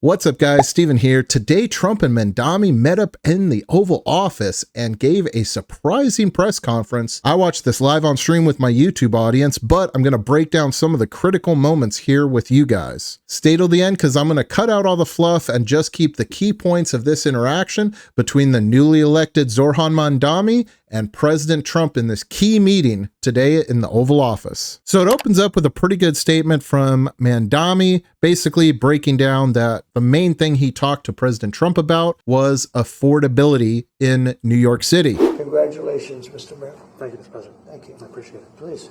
What's up, guys? Steven here. Today, Trump and Mamdani met up in the Oval Office and gave a surprising press conference. I watched this live on stream with my YouTube audience, but I'm going to break down some of the critical moments here with you guys. Stay till the end because I'm going to cut out all the fluff and just keep the key points of this interaction between the newly elected Zohran Mamdani and President Trump in this key meeting today in the Oval Office. So it opens up with a pretty good statement from Mamdani, basically breaking down that the main thing he talked to President Trump about was affordability in New York City. Congratulations, Mr. Mayor. Thank you, Mr. President. Thank you. I appreciate it. Please.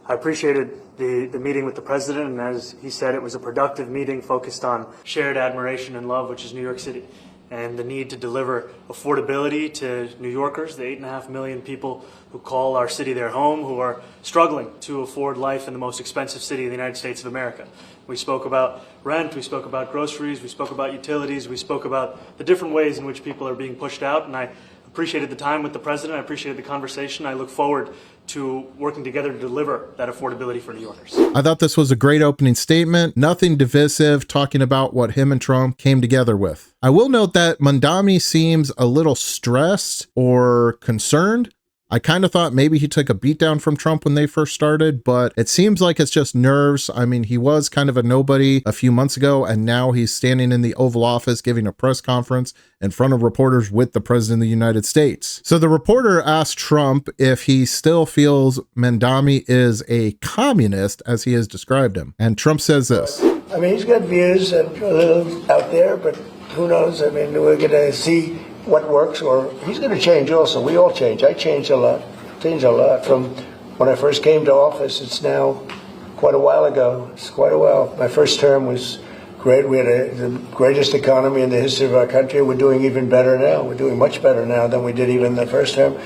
I appreciated the meeting with the president, and as he said, it was a productive meeting focused on shared admiration and love, which is New York City, and the need to deliver affordability to New Yorkers, the 8.5 million people who call our city their home, who are struggling to afford life in the most expensive city in the United States of America. We spoke about rent, we spoke about groceries, we spoke about utilities, we spoke about the different ways in which people are being pushed out, and I appreciated the time with the president, I appreciated the conversation. I look forward to working together to deliver that affordability for New Yorkers. I thought this was a great opening statement, nothing divisive, talking about what him and Trump came together with. I will note that Mamdani seems a little stressed or concerned. I kind of thought maybe he took a beatdown from Trump when they first started, but it seems like it's just nerves. I mean, he was kind of a nobody a few months ago, and now he's standing in the Oval Office giving a press conference in front of reporters with the President of the United States. So the reporter asked Trump if he still feels Mamdani is a communist, as he has described him. And Trump says this. I mean, he's got views that are a little out there, but who knows? I mean, we're going to see what works, or he's going to change also. We all change. I changed a lot. From when I first came to office. It's now quite a while ago. It's quite a while. My first term was great. We had the greatest economy in the history of our country. We're doing even better now. We're doing much better now than we did even the first term.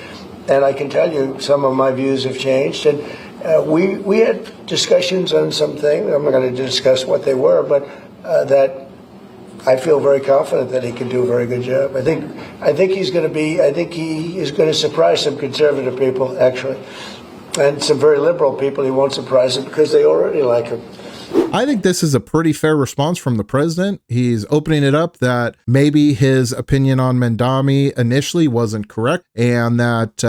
And I can tell you some of my views have changed. And we had discussions on some things. I'm not going to discuss what they were, but that I feel very confident that he can do a very good job. I think he is going to surprise some conservative people, actually, and some very liberal people. He won't surprise them because they already like him. I think this is a pretty fair response from the president. He's opening it up that maybe his opinion on Mamdani initially wasn't correct, and that,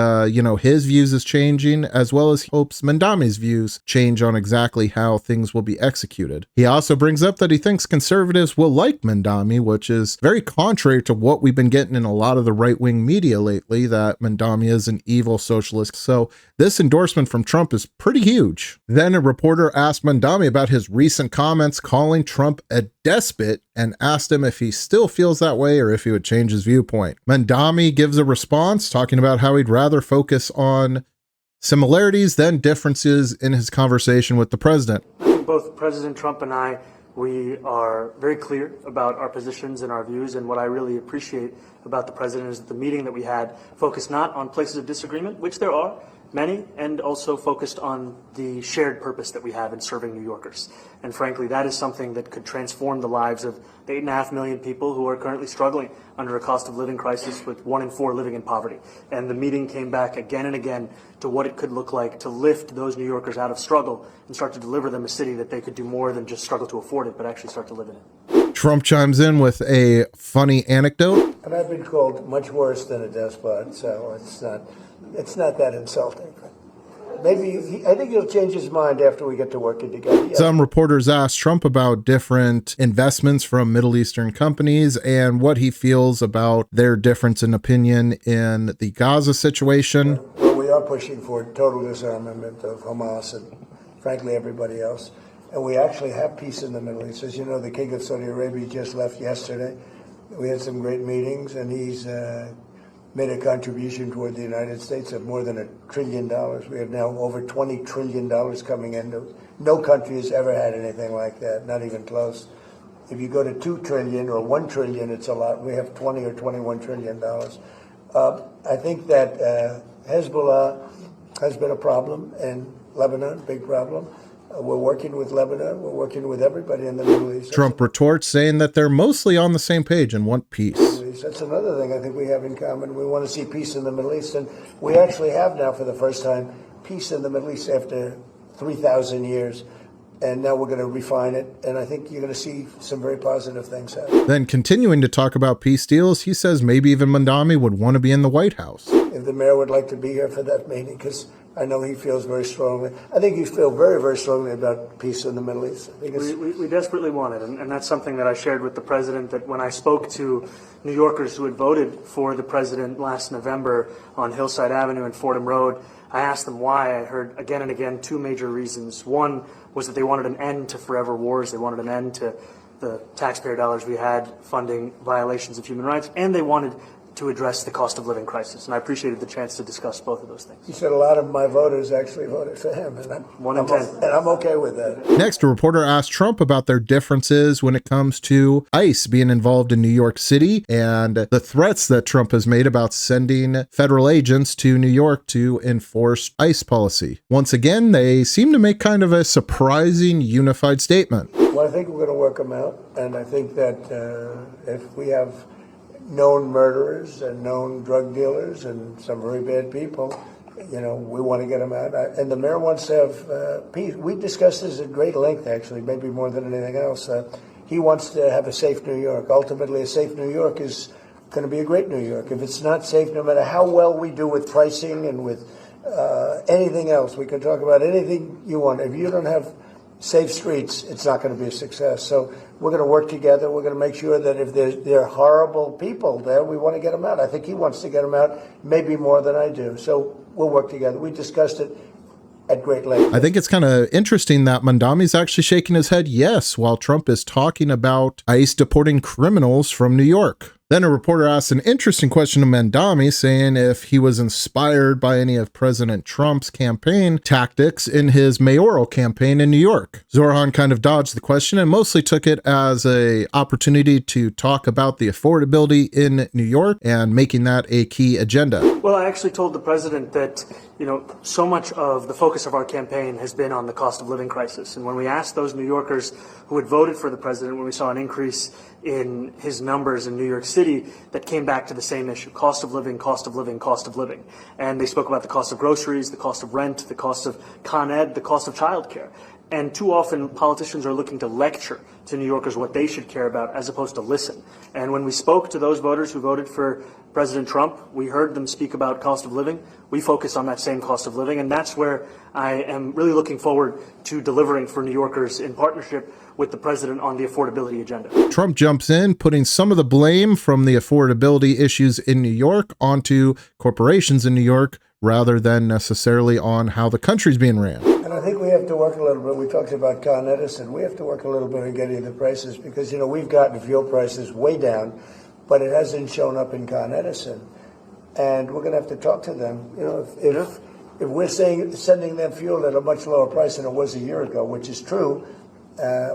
his views is changing, as well as he hopes Mamdani's views change on exactly how things will be executed. He also brings up that he thinks conservatives will like Mamdani, which is very contrary to what we've been getting in a lot of the right-wing media lately, that Mamdani is an evil socialist. So this endorsement from Trump is pretty huge. Then a reporter asked Mamdani about his recent comments calling Trump a despot and asked him if he still feels that way or if he would change his viewpoint. Mamdani gives a response talking about how he'd rather focus on similarities than differences in his conversation with the president. I think both President Trump and I, we are very clear about our positions and our views, and what I really appreciate about the president is that the meeting that we had focused not on places of disagreement, which there are many, and also focused on the shared purpose that we have in serving New Yorkers. And frankly, that is something that could transform the lives of the 8.5 million people who are currently struggling under a cost of living crisis, with 1 in 4 living in poverty. And the meeting came back again and again to what it could look like to lift those New Yorkers out of struggle and start to deliver them a city that they could do more than just struggle to afford it, but actually start to live in it. Trump chimes in with a funny anecdote. And I've been called much worse than a despot, so it's not that insulting. I think he'll change his mind after we get to working together. Yeah. Some reporters asked Trump about different investments from Middle Eastern companies and what he feels about their difference in opinion in the Gaza situation. Well, we are pushing for total disarmament of Hamas and, frankly, everybody else. And we actually have peace in the Middle East. As you know, the King of Saudi Arabia just left yesterday. We had some great meetings, and he's made a contribution toward the United States of more than $1 trillion. We have now over $20 trillion coming in. No country has ever had anything like that, not even close. If you go to 2 trillion or 1 trillion, it's a lot. We have 20 or $21 trillion. I think that Hezbollah has been a problem in Lebanon, big problem. We're working with Lebanon. We're working with everybody in the Middle East. Trump retorts saying that they're mostly on the same page and want peace. That's another thing I think we have in common. We want to see peace in the Middle East, and we actually have now, for the first time, peace in the Middle East after 3,000 years. And now we're going to refine it, and I think you're going to see some very positive things happen. Then continuing to talk about peace deals, he says maybe even Mamdani would want to be in the White House. If the mayor would like to be here for that meeting, because I know he feels very strongly. I think you feel very, very strongly about peace in the Middle East. I think we desperately want it, and that's something that I shared with the president, that when I spoke to New Yorkers who had voted for the president last November on Hillside Avenue and Fordham Road, I asked them why. I heard again and again two major reasons. One was that they wanted an end to forever wars. They wanted an end to the taxpayer dollars we had funding violations of human rights, and they wanted to address the cost of living crisis. And I appreciated the chance to discuss both of those things. He said a lot of my voters actually voted for him, and I'm okay with that. Next, a reporter asked Trump about their differences when it comes to ICE being involved in New York City and the threats that Trump has made about sending federal agents to New York to enforce ICE policy. Once again, they seem to make kind of a surprising unified statement. Well, I think we're going to work them out, and I think that if we have known murderers and known drug dealers and some very bad people, we want to get them out. And the mayor wants to have peace. We discussed this at great length, actually, maybe more than anything else. He wants to have a safe New York. Ultimately, a safe New York is going to be a great New York. If it's not safe, no matter how well we do with pricing and with anything else, we can talk about anything you want. If you don't have safe streets, it's not going to be a success. So we're going to work together. We're going to make sure that if there are horrible people there, we want to get them out. I think he wants to get them out, maybe more than I do. So we'll work together. We discussed it at great length. I think it's kind of interesting that Mamdani's actually shaking his head yes, while Trump is talking about ICE deporting criminals from New York. Then a reporter asked an interesting question to Mamdani, saying if he was inspired by any of President Trump's campaign tactics in his mayoral campaign in New York. Zohran kind of dodged the question and mostly took it as an opportunity to talk about the affordability in New York and making that a key agenda. Well, I actually told the president that, so much of the focus of our campaign has been on the cost of living crisis. And when we asked those New Yorkers who had voted for the president, when we saw an increase in his numbers in New York City, that came back to the same issue: cost of living, cost of living, cost of living. And they spoke about the cost of groceries, the cost of rent, the cost of Con Ed, the cost of childcare. And too often politicians are looking to lecture to New Yorkers what they should care about as opposed to listen. And when we spoke to those voters who voted for President Trump, we heard them speak about cost of living. We focus on that same cost of living, and that's where I am really looking forward to delivering for New Yorkers in partnership with the president on the affordability agenda. Trump jumps in, putting some of the blame from the affordability issues in New York onto corporations in New York rather than necessarily on how the country's being ran. And I think we have to work a little bit. We talked about Con Edison. We have to work a little bit on getting the prices because, we've gotten fuel prices way down, but it hasn't shown up in Con Edison. And we're going to have to talk to them. If we're sending them fuel at a much lower price than it was a year ago, which is true,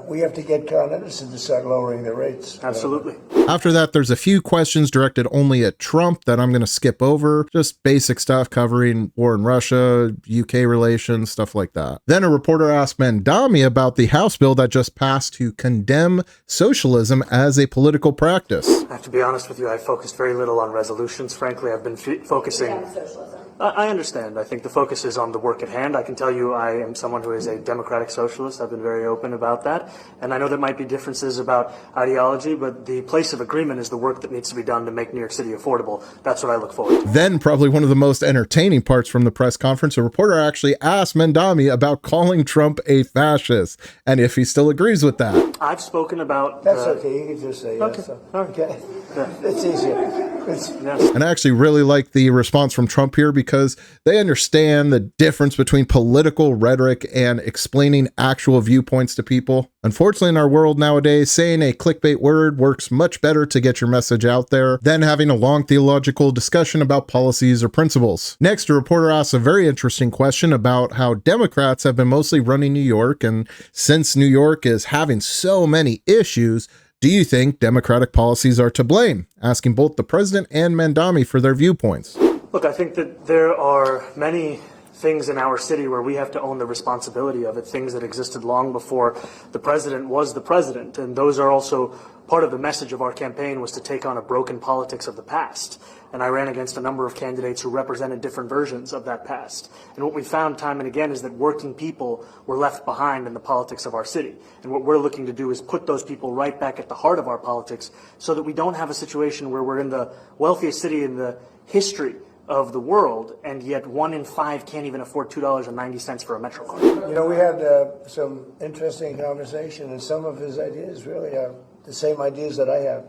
we have to get Con Edison to start lowering their rates. Absolutely. After that, there's a few questions directed only at Trump that I'm going to skip over. Just basic stuff covering war in Russia, UK relations, stuff like that. Then a reporter asked Mamdani about the House bill that just passed to condemn socialism as a political practice. I have to be honest with you, I focused very little on resolutions. Frankly, I've been focusing... Yeah, socialism. I understand. I think the focus is on the work at hand. I can tell you I am someone who is a Democratic Socialist. I've been very open about that. And I know there might be differences about ideology, but the place of agreement is the work that needs to be done to make New York City affordable. That's what I look forward to. Then, probably one of the most entertaining parts from the press conference, a reporter actually asked Mamdani about calling Trump a fascist and if he still agrees with that. I've spoken about... That's okay. You can just say yes. Okay. Okay. Yeah. It's easier. Yes. And I actually really like the response from Trump here because they understand the difference between political rhetoric and explaining actual viewpoints to people. Unfortunately, in our world nowadays, saying a clickbait word works much better to get your message out there than having a long theological discussion about policies or principles. Next, a reporter asks a very interesting question about how Democrats have been mostly running New York, and since New York is having so many issues, do you think Democratic policies are to blame? Asking both the president and Mamdani for their viewpoints. Look, I think that there are many things in our city where we have to own the responsibility of it, things that existed long before the president was the president. And those are also part of the message of our campaign was to take on a broken politics of the past. And I ran against a number of candidates who represented different versions of that past. And what we found time and again is that working people were left behind in the politics of our city. And what we're looking to do is put those people right back at the heart of our politics so that we don't have a situation where we're in the wealthiest city in the history of the world, and yet 1 in 5 can't even afford $2.90 for a Metro card. You know, we had some interesting conversation, and some of his ideas really are the same ideas that I have.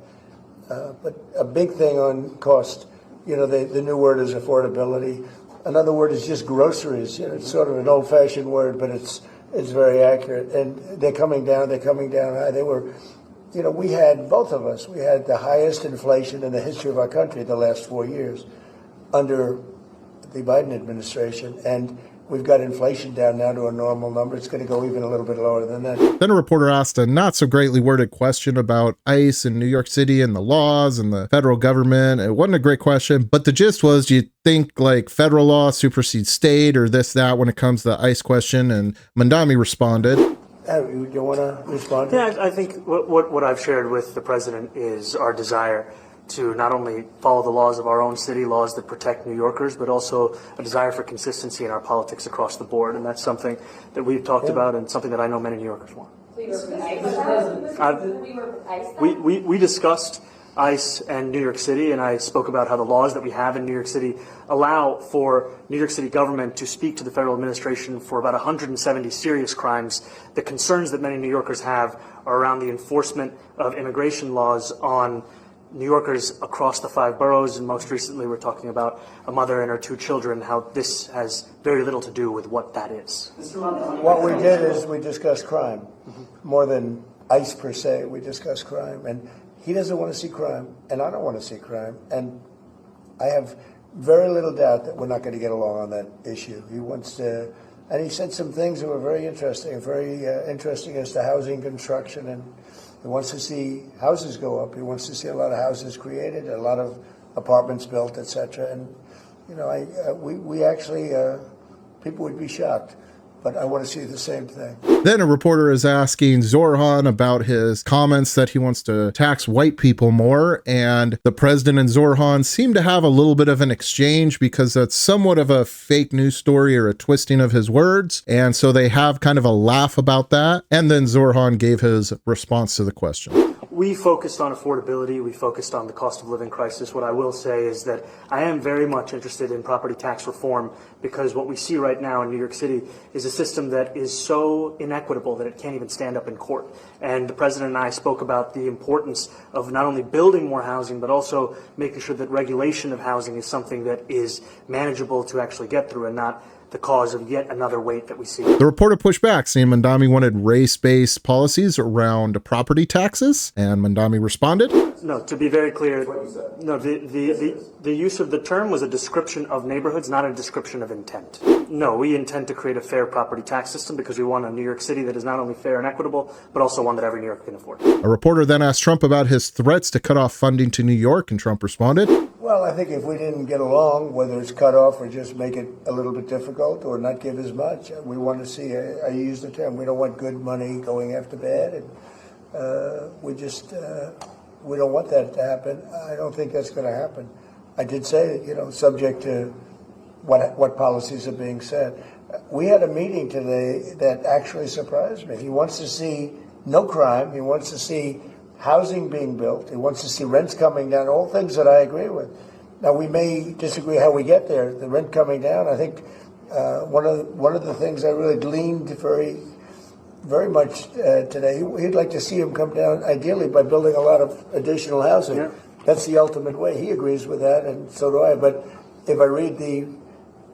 But a big thing on cost, you know, the new word is affordability. Another word is just groceries. You know, it's sort of an old-fashioned word, but it's very accurate. And they're coming down high. They were, you know, we had, both of us, we had the highest inflation in the history of our country the last 4 years under the Biden administration, and we've got inflation down now to a normal number. It's going to go even a little bit lower than that. Then a reporter asked a not so greatly worded question about ICE in New York City and the laws and the federal government. It wasn't a great question, but the gist was, do you think like federal law supersedes state or this, that when it comes to the ICE question? And Mamdani responded. You want to respond? Yeah, I think what I've shared with the president is our desire to not only follow the laws of our own city, laws that protect New Yorkers, but also a desire for consistency in our politics across the board. And that's something that we've talked about and something that I know many New Yorkers want. We discussed ICE and New York City, and I spoke about how the laws that we have in New York City allow for New York City government to speak to the federal administration for about 170 serious crimes. The concerns that many New Yorkers have are around the enforcement of immigration laws on New Yorkers across the 5 boroughs, and most recently we're talking about a mother and her 2 children, how this has very little to do with what that is. What we did is we discussed crime. More than ICE per se, we discussed crime. And he doesn't want to see crime, and I don't want to see crime. And I have very little doubt that we're not going to get along on that issue. He wants to, and he said some things that were very interesting as to housing construction, and he wants to see houses go up. He wants to see a lot of houses created, a lot of apartments built, etc. And you know, we actually people would be shocked, but I want to see the same thing. Then a reporter is asking Zohran about his comments that he wants to tax white people more, and the president and Zohran seem to have a little bit of an exchange because that's somewhat of a fake news story or a twisting of his words, and so they have kind of a laugh about that. And then Zohran gave his response to the question. We focused on affordability. We focused on the cost of living crisis. What I will say is that I am very much interested in property tax reform, because what we see right now in New York City is a system that is so inequitable that it can't even stand up in court. And the president and I spoke about the importance of not only building more housing, but also making sure that regulation of housing is something that is manageable to actually get through and not the cause of yet another weight that we see. The reporter pushed back, saying Mamdani wanted race-based policies around property taxes, and Mamdani responded. No, to be very clear, no, the use of the term was a description of neighborhoods, not a description of intent. No, we intend to create a fair property tax system because we want a New York City that is not only fair and equitable, but also one that every New Yorker can afford. A reporter then asked Trump about his threats to cut off funding to New York, and Trump responded. Well, I think if we didn't get along, whether it's cut off or just make it a little bit difficult or not give as much, we want to see, I use the term, we don't want good money going after bad, and we don't want that to happen. I don't think that's going to happen. I did say, you know, subject to what policies are being said. We had a meeting today that actually surprised me. He wants to see no crime. He wants to see housing being built. He wants to see rents coming down, all things that I agree with. Now, we may disagree how we get there. The rent coming down, I think one of the things I really gleaned very much today, he'd like to see him come down, ideally, by building a lot of additional housing. Yeah. That's the ultimate way. He agrees with that, and so do I. But if I read the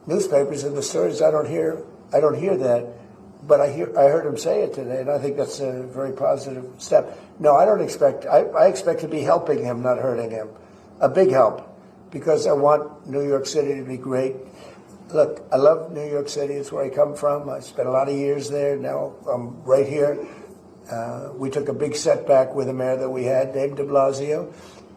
newspapers and the stories, I don't hear that. But I heard him say it today, and I think that's a very positive step. No, I don't expect. I expect to be helping him, not hurting him. A big help, because I want New York City to be great. Look, I love New York City. It's where I come from. I spent a lot of years there. Now I'm right here. We took a big setback with the mayor that we had, Dave de Blasio.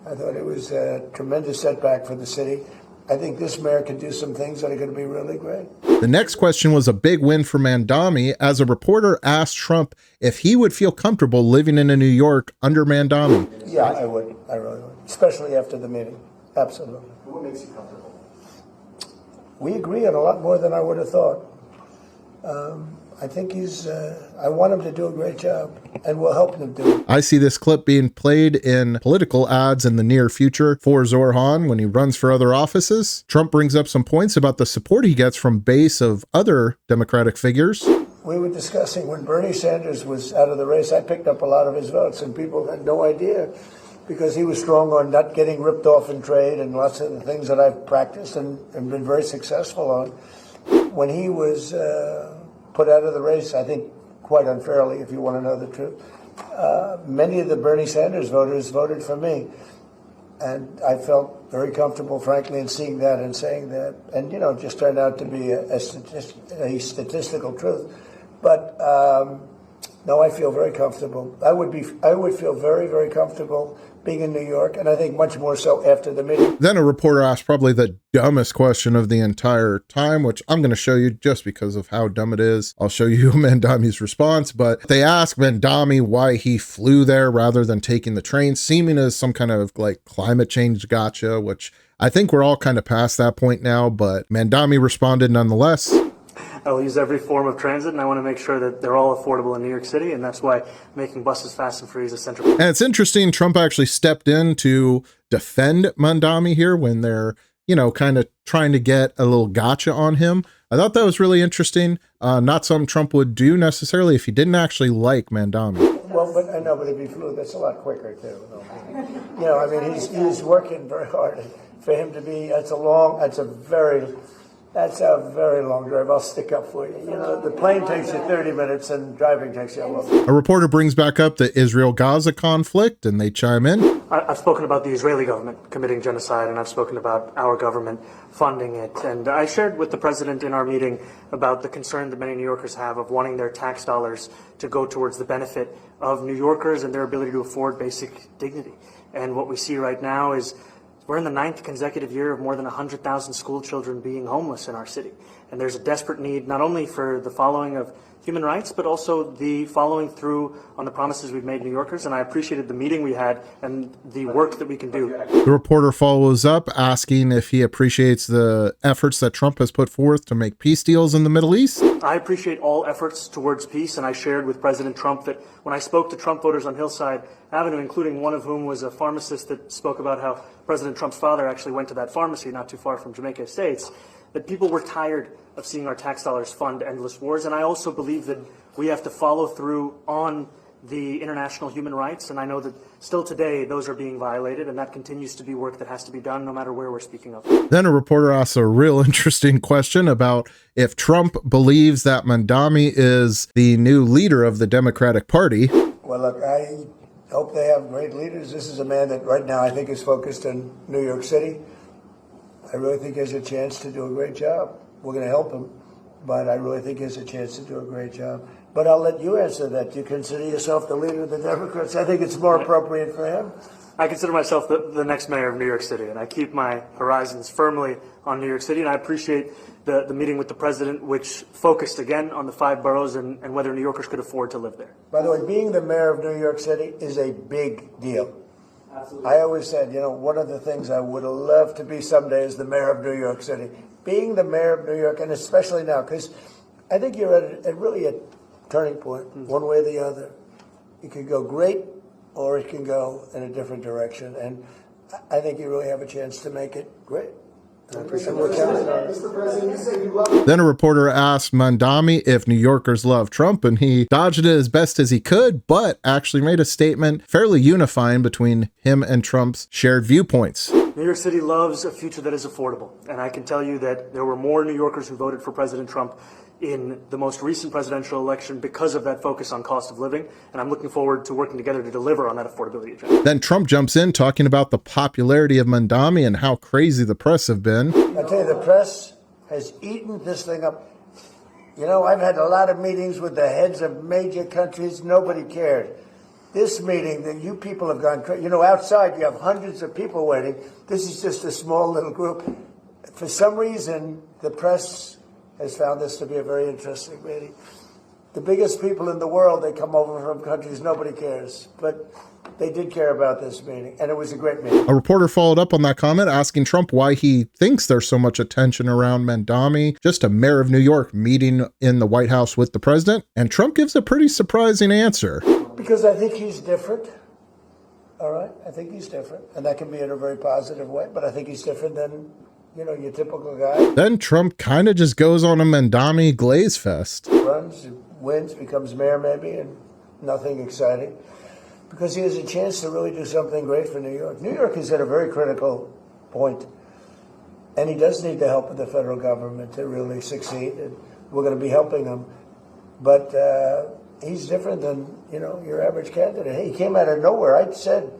I thought it was a tremendous setback for the city. I think this mayor can do some things that are going to be really great. The next question was a big win for Mamdani, as a reporter asked Trump if he would feel comfortable living in New York under Mamdani. Yeah, I would. I really would. Especially after the meeting. Absolutely. What makes you comfortable? We agree on a lot more than I would have thought. I think I want him to do a great job, and we'll help him do it. I see this clip being played in political ads in the near future for Zohran when he runs for other offices. Trump brings up some points about the support he gets from base of other Democratic figures. We were discussing when Bernie Sanders was out of the race, I picked up a lot of his votes, and people had no idea, because he was strong on not getting ripped off in trade and lots of the things that I've practiced and been very successful on. When he was put out of the race, I think quite unfairly, if you want to know the truth, many of the Bernie Sanders voters voted for me. And I felt very comfortable, frankly, in seeing that and saying that. And, it just turned out to be a statistical truth. But, no, I feel very comfortable. I would feel very, very comfortable being in New York, and I think much more so after the meeting. Then a reporter asked probably the dumbest question of the entire time, which I'm going to show you just because of how dumb it is. I'll show you Mamdani's response, but they asked Mamdani why he flew there rather than taking the train, seeming as some kind of like climate change gotcha, which I think we're all kind of past that point now, but Mamdani responded nonetheless. I will use every form of transit, and I want to make sure that they're all affordable in New York City, and that's why making buses fast and free is essential. And it's interesting, Trump actually stepped in to defend Mamdani here when they're, kind of trying to get a little gotcha on him. I thought that was really interesting. Not something Trump would do necessarily if he didn't actually like Mamdani. Well, but I know, but if he flew, that's a lot quicker, too. He's working very hard. For him to be, that's a very long drive. I'll stick up for you. The plane takes you 30 minutes and driving takes you a little. A reporter brings back up the Israel-Gaza conflict, and they chime in. I've spoken about the Israeli government committing genocide, and I've spoken about our government funding it. And I shared with the president in our meeting about the concern that many New Yorkers have of wanting their tax dollars to go towards the benefit of New Yorkers and their ability to afford basic dignity. And what we see right now is we're in the 9th consecutive year of more than 100,000 school children being homeless in our city. And there's a desperate need not only for the following of human rights, but also the following through on the promises we've made New Yorkers. And I appreciated the meeting we had and the work that we can do. The reporter follows up asking if he appreciates the efforts that Trump has put forth to make peace deals in the Middle East. I appreciate all efforts towards peace, and I shared with President Trump that when I spoke to Trump voters on Hillside Avenue, including one of whom was a pharmacist that spoke about how President Trump's father actually went to that pharmacy not too far from Jamaica Estates, that people were tired of seeing our tax dollars fund endless wars. And I also believe that we have to follow through on the international human rights. And I know that still today those are being violated, and that continues to be work that has to be done no matter where we're speaking of. Then a reporter asks a real interesting question about if Trump believes that Mamdani is the new leader of the Democratic Party. Well, look, I hope they have great leaders. This is a man that right now I think is focused in New York City. I really think he has a chance to do a great job. We're going to help him, but I really think he has a chance to do a great job. But I'll let you answer that. Do you consider yourself the leader of the Democrats? I think it's more appropriate for him. I consider myself the next mayor of New York City, and I keep my horizons firmly on New York City, and I appreciate the meeting with the president, which focused again on the 5 boroughs and whether New Yorkers could afford to live there. By the way, being the mayor of New York City is a big deal. Absolutely. I always said, one of the things I would have loved to be someday is the mayor of New York City. Being the mayor of New York, and especially now, because I think you're at really a turning point, one way or the other. It could go great, or it can go in a different direction. And I think you really have a chance to make it great. Mr. President, you say you love. Then a reporter asked Mamdani if New Yorkers love Trump, and he dodged it as best as he could, but actually made a statement fairly unifying between him and Trump's shared viewpoints. New York City loves a future that is affordable, and I can tell you that there were more New Yorkers who voted for President Trump in the most recent presidential election because of that focus on cost of living, and I'm looking forward to working together to deliver on that affordability agenda. Then Trump jumps in talking about the popularity of Mamdani and how crazy the press have been. I tell you, the press has eaten this thing up. I've had a lot of meetings with the heads of major countries. Nobody cared. This meeting, that you people have gone crazy. Outside you have hundreds of people waiting. This is just a small little group. For some reason, the press has found this to be a very interesting meeting. The biggest people in the world, they come over from countries nobody cares. But they did care about this meeting, and it was a great meeting. A reporter followed up on that comment, asking Trump why he thinks there's so much attention around Mamdani, just a mayor of New York, meeting in the White House with the president. And Trump gives a pretty surprising answer. Because I think he's different. All right? I think he's different. And that can be in a very positive way, but I think he's different than, your typical guy. Then Trump kind of just goes on a Mamdani glaze fest. Runs, wins, becomes mayor maybe, and nothing exciting. Because he has a chance to really do something great for New York. New York is at a very critical point, and he does need the help of the federal government to really succeed, and we're going to be helping him. But he's different than, your average candidate. Hey, he came out of nowhere. I said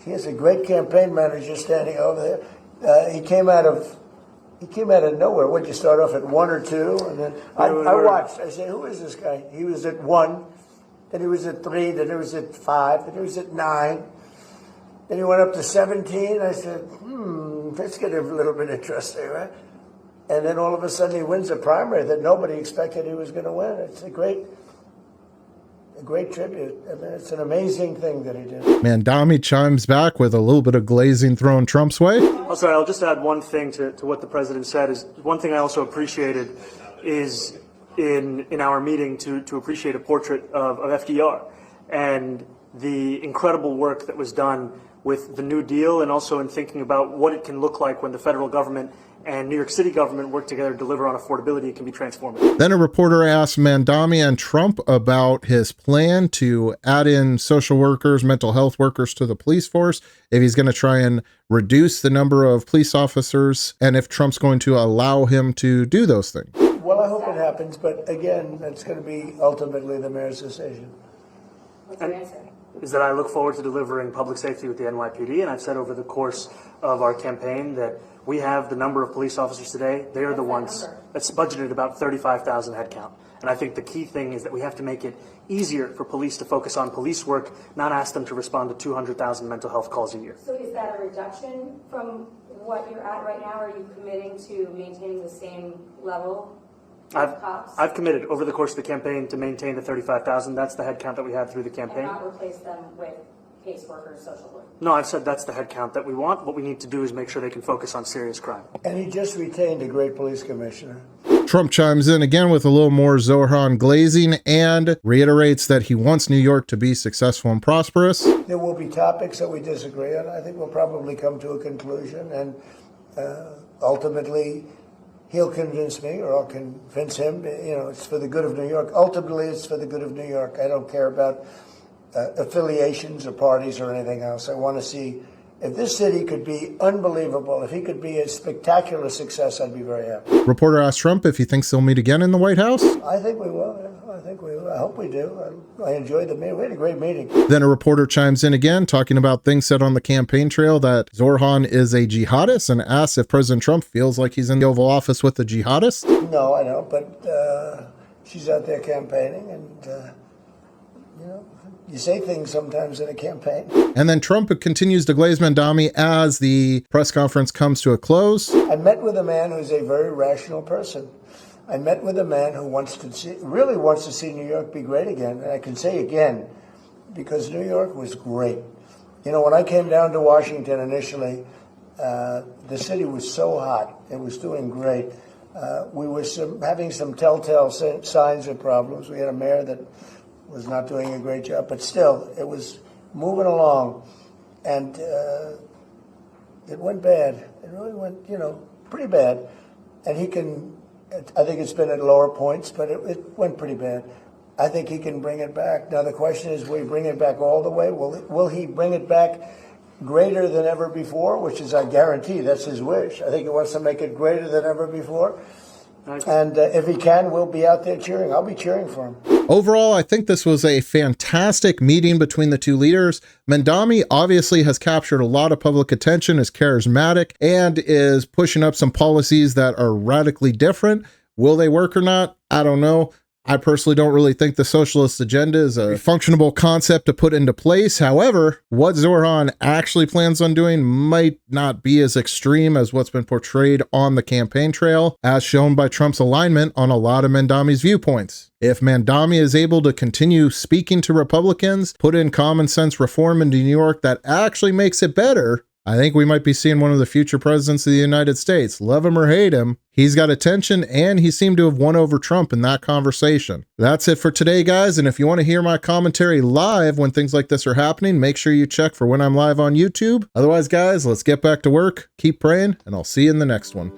he has a great campaign manager standing over there. He came out of nowhere. What, you start off at 1 or 2? And then I watched. I said, who is this guy? He was at 1. Then he was at 3, then he was at 5, then he was at 9. Then he went up to 17. I said, that's getting a little bit interesting, right? And then all of a sudden he wins a primary that nobody expected he was going to win. It's a great tribute. I mean, it's an amazing thing that he did. Mamdani chimes back with a little bit of glazing thrown Trump's way. Oh, sorry, I'll just add one thing to what the president said. Is one thing I also appreciated is in our meeting to appreciate a portrait of FDR and the incredible work that was done with the New Deal, and also in thinking about what it can look like when the federal government and New York City government work together to deliver on affordability. It can be transformative. Then a reporter asked Mamdani and Trump about his plan to add in social workers, mental health workers to the police force, if he's going to try and reduce the number of police officers, and if Trump's going to allow him to do those things. Well, I hope it happens, but again, that's going to be ultimately the mayor's decision. What's your answer? Is that I look forward to delivering public safety with the NYPD, and I've said over the course of our campaign that we have the number of police officers today. They are the ones that's budgeted about 35,000 headcount. And I think the key thing is that we have to make it easier for police to focus on police work, not ask them to respond to 200,000 mental health calls a year. So is that a reduction from what you're at right now? Or are you committing to maintaining the same level? I've committed over the course of the campaign to maintain the 35,000. That's the headcount that we had through the campaign. And not replace them with caseworkers, social workers. No, I've said that's the headcount that we want. What we need to do is make sure they can focus on serious crime. And he just retained a great police commissioner. Trump chimes in again with a little more Zohran glazing and reiterates that he wants New York to be successful and prosperous. There will be topics that we disagree on. I think we'll probably come to a conclusion, and ultimately he'll convince me, or I'll convince him. It's for the good of New York. Ultimately, it's for the good of New York. I don't care about affiliations or parties or anything else. I want to see if this city could be unbelievable, if he could be a spectacular success, I'd be very happy. Reporter asked Trump if he thinks they'll meet again in the White House. I think we will. I think we will. I hope we do. I enjoyed the meeting. We had a great meeting. Then a reporter chimes in again, talking about things said on the campaign trail that Zohran is a jihadist, and asks if President Trump feels like he's in the Oval Office with a jihadist. No, I don't. But she's out there campaigning, and you say things sometimes in a campaign. And then Trump continues to glaze Mamdani as the press conference comes to a close. I met with a man who's a very rational person. I met with a man who really wants to see New York be great again. And I can say again, because New York was great. When I came down to Washington initially, the city was so hot. It was doing great. We were having some telltale signs of problems. We had a mayor that was not doing a great job, but still, it was moving along, and it went bad. It really went, pretty bad. And I think it's been at lower points, but it went pretty bad. I think he can bring it back. Now, the question is, will he bring it back all the way? Will he bring it back greater than ever before, which is, I guarantee, that's his wish. I think he wants to make it greater than ever before. And if he can, we'll be out there cheering. I'll be cheering for him. Overall, I think this was a fantastic meeting between the two leaders. Mamdani obviously has captured a lot of public attention, is charismatic, and is pushing up some policies that are radically different. Will they work or not? I don't know. I personally don't really think the socialist agenda is a functionable concept to put into place. However, what Zohran actually plans on doing might not be as extreme as what's been portrayed on the campaign trail, as shown by Trump's alignment on a lot of Mamdani's viewpoints. If Mamdani is able to continue speaking to Republicans, put in common sense reform into New York that actually makes it better, I think we might be seeing one of the future presidents of the United States. Love him or hate him, he's got attention, and he seemed to have won over Trump in that conversation. That's it for today, guys, and if you want to hear my commentary live when things like this are happening, make sure you check for when I'm live on YouTube. Otherwise, guys, let's get back to work, keep praying, and I'll see you in the next one.